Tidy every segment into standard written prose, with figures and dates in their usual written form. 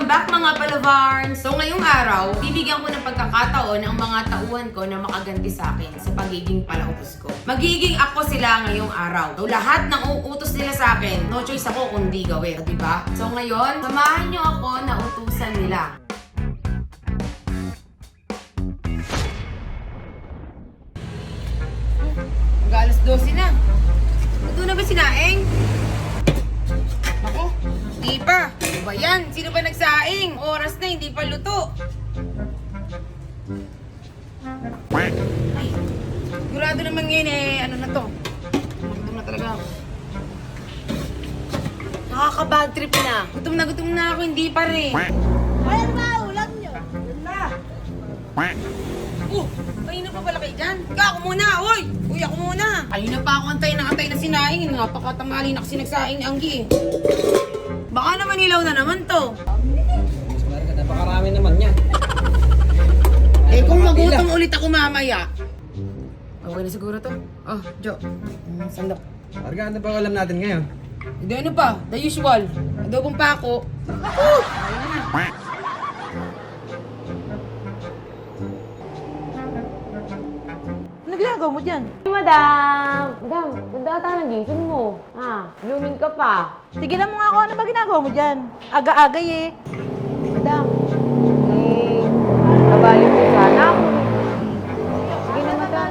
Welcome back mga palavarns! So ngayong araw, bibigyan ko ng pagkakataon ang mga tauhan ko na makaganti sa akin sa pagiging palautos ko. Magiging ako sila ngayong araw. So lahat ng uutos nila sa akin, no choice ako kundi gawin. Diba? So ngayon, samahan nyo ako na utusan nila. Mag-alas 12 na. Ito na ba sinaing? Ako, hindi pa. Ano ba yan? Sino ba nagsaing? Oras na, hindi pa luto. Ay, sigurado naman ngayon ano na to. Gutom na talaga ako. Nakaka-bad trip na. Gutom na ako, hindi pa rin. Ayan ba, ulam nyo? Yun na. Kanina pa pala kayo dyan. Ako muna, oy! Uy, ako muna. Kanina pa ako antay na sinaing. Napakatamali na kasi nagsaing ni Anggi eh. Baka naman ilaw na naman to. Mas marga, napakarami naman yan. Eh kung magutom ulit ako mamaya. Okay na siguro to. Oh, Jo. Sandok. Marga, ano ba alam natin ngayon? Hindi ano pa, the usual. Adobong pako. Ano ginagawa mo dyan? Madam, ganda ata ng gising mo. Lumin ka pa. Tigilan mo nga ako, ano ba ginagawa mo dyan? Aga-agay eh. Madam, nabali mo sana ako. Sige na, madam.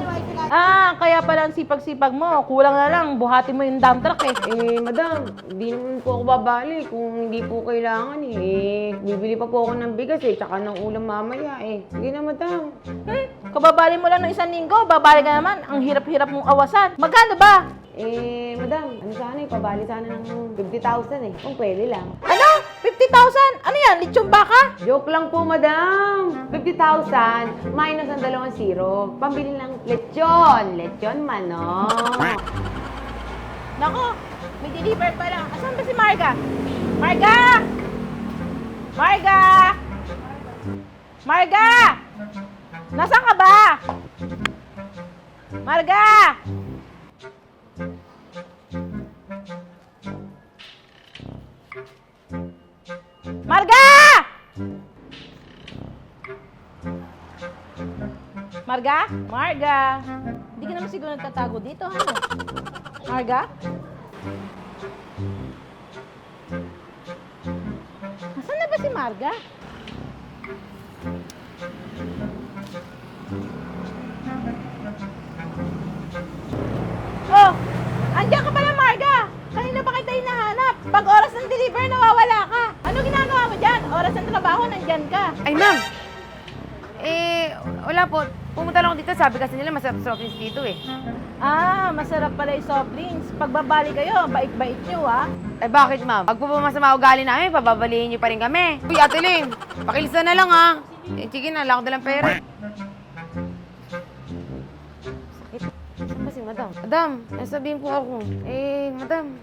Kaya pala ang sipag-sipag mo. Kulang na lang, buhatin mo yung dump truck eh. Madam, hindi naman po ako babali kung hindi po kailangan eh. Bibili pa po ako ng bigas tsaka ng ulam mamaya eh. Sige na, madam. Kababali mo lang ng isang linggo, babali ka naman. Ang hirap-hirap mong awasan. Magkano ba? Madam, ano sana pabali sana ng 50,000 eh. Kung pwede lang. Ano? 50,000? Ano yan? Lechong baka? Joke lang po, madam. 50,000 minus ang 2 0. Pambili ng lechon. Lechon manok. Nako, may deliver pa lang. Asan ba si Marga? Marga! Marga! Marga! Nasaan ka ba? Marga! Marga! Marga? Marga! Hindi ka naman siguro nagtatago dito, ha? Marga? Nasaan na ba si Marga? Oh! Andiyan ka pala, Marga! Kanina pa kita hinahanap. Pag oras ng deliver, nawawala ka. Ano ginagawa mo dyan? Oras ng trabaho, nandyan ka. Ay, ma'am. Wala po. Pumunta lang ako dito. Sabi kasi nila masarap soft drinks dito eh. Masarap pala yung soft drinks. Pagbabali kayo, bait-bait nyo, ha? Eh, bakit, ma'am? Pag po masama ugali namin, pababalihin niyo pa rin kami. Uy, Ate Ling, pakilisa na lang, ha? Sige na, wala ko dalang pera. Saan ba si madam? Madam, nasabihin po ako. Madam,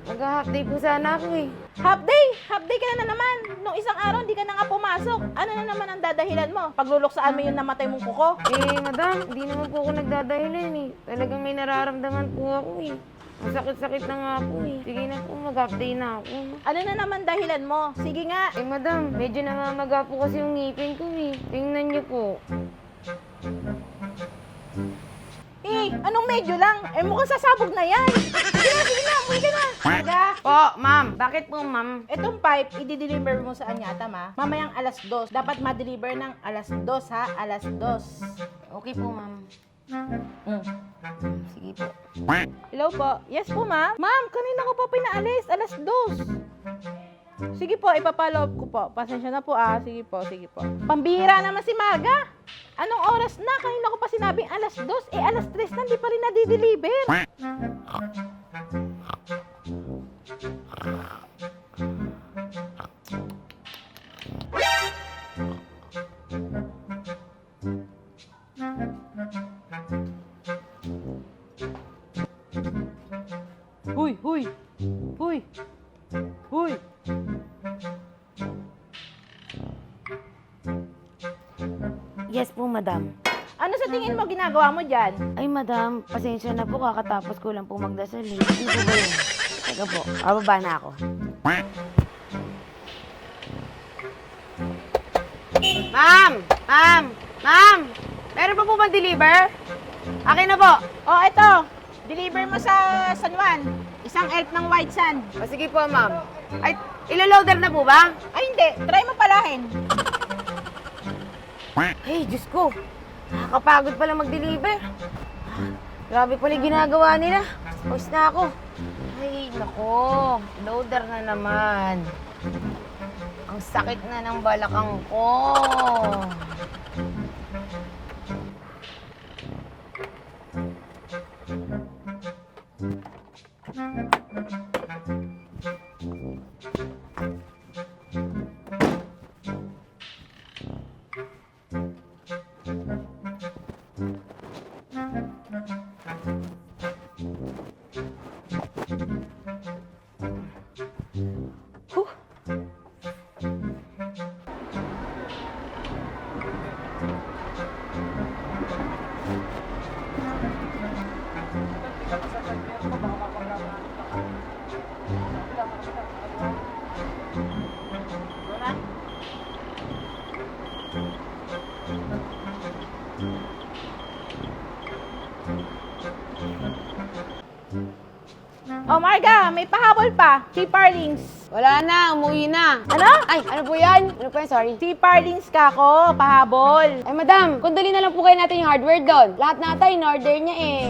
mag-half day po sana ako eh. Half day? Half day ka na naman. Nung isang araw, hindi ka na nga pumasok. Ano na naman ang dadahilan mo? Pagluluksaan mo yung namatay mong kuko? Madam, hindi naman po ako nagdadahilan eh. Talagang may nararamdaman po ako eh. Ang sakit-sakit na nga po eh. Sige na po, mag-half day na ako. Ano na naman dahilan mo? Sige nga. Madam, medyo namamaga po kasi yung ngipin ko eh. Tingnan niyo po. Anong medyo lang? Mukhang sasabog na yan. Sige na, umuwi ka na. Marga, Po, ma'am. Bakit po, ma'am? itong pipe, i-deliver mo sa Anyata, ma. Mamayang alas 2. Dapat ma-deliver ng alas 2, ha? Alas 2. Okay po, ma'am. Sige po. Hello po. Yes po, ma'am. Ma'am, kanina ko pa pinaalis. Alas 2. Sige po, ipapaloob ko po. Pasensya na po, Sige po, sige po. Pambihira naman si Marga. Anong oras na? Kanina ko pa sinabing alas 2. Alas 3 na, hindi pa rin nadi-deliver. Huy, huy. Huy. Huy. Yes po, madam. Ano sa tingin mo ginagawa mo dyan? Ay, madam, pasensya na po. Kakatapos ko lang po magdasal. Hindi po ba yun? Teka po, bababa na ako. Ma'am! Ma'am! Ma'am! Meron pa po ba deliver? Akin na po. Oh, eto. Deliver mo sa San Juan. Isang elf ng white sand. O, sige po, ma'am. Ay, iloloader na po ba? Ay, hindi. Try mo palahin. Hey, Diyos ko. Nakakapagod pala mag-deliver. Grabe pala yung ginagawa nila. Pause na ako. Ay, nako. Loader na naman. Ang sakit na ng balakang ko. Oh, Marga, may pahabol pa. Si Parlings. Wala na, umuwi na. Ano? Ay, ano po yan? Ano po yan? Sorry. Si Parlings ka ko, pahabol. Ay, madam, kung dali na lang po kayo natin yung hardware doon. Lahat na tayo, in-order niya eh.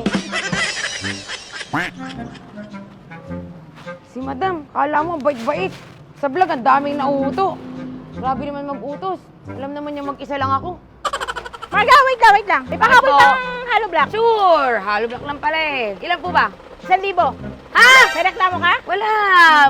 Si madam, kala mo, bait-bait. Sa vlog, ang daming nauuto. Grabe naman mag-utos. Alam naman niya mag-isa lang ako. Marga, wait lang. May pahabol Ano po? pang hollow block. Sure! Hollow block lang pala eh. Ilan po ba? 1,000. Ha? May reklamo ka? Wala!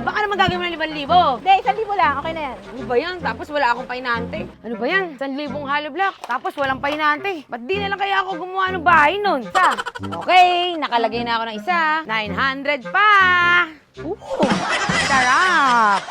Baka naman gagawin mo ng 5,000. Hindi, 1,000 lang. Okay na yan. Ano ba yan? Tapos wala akong pahinante. Ano ba yan? 1,000 hollow block. Tapos walang pahinante. Ba't di na lang kaya ako gumawa ng bahay nun? Isa. Okay, nakalagay na ako ng isa. 900 pa! Sarap!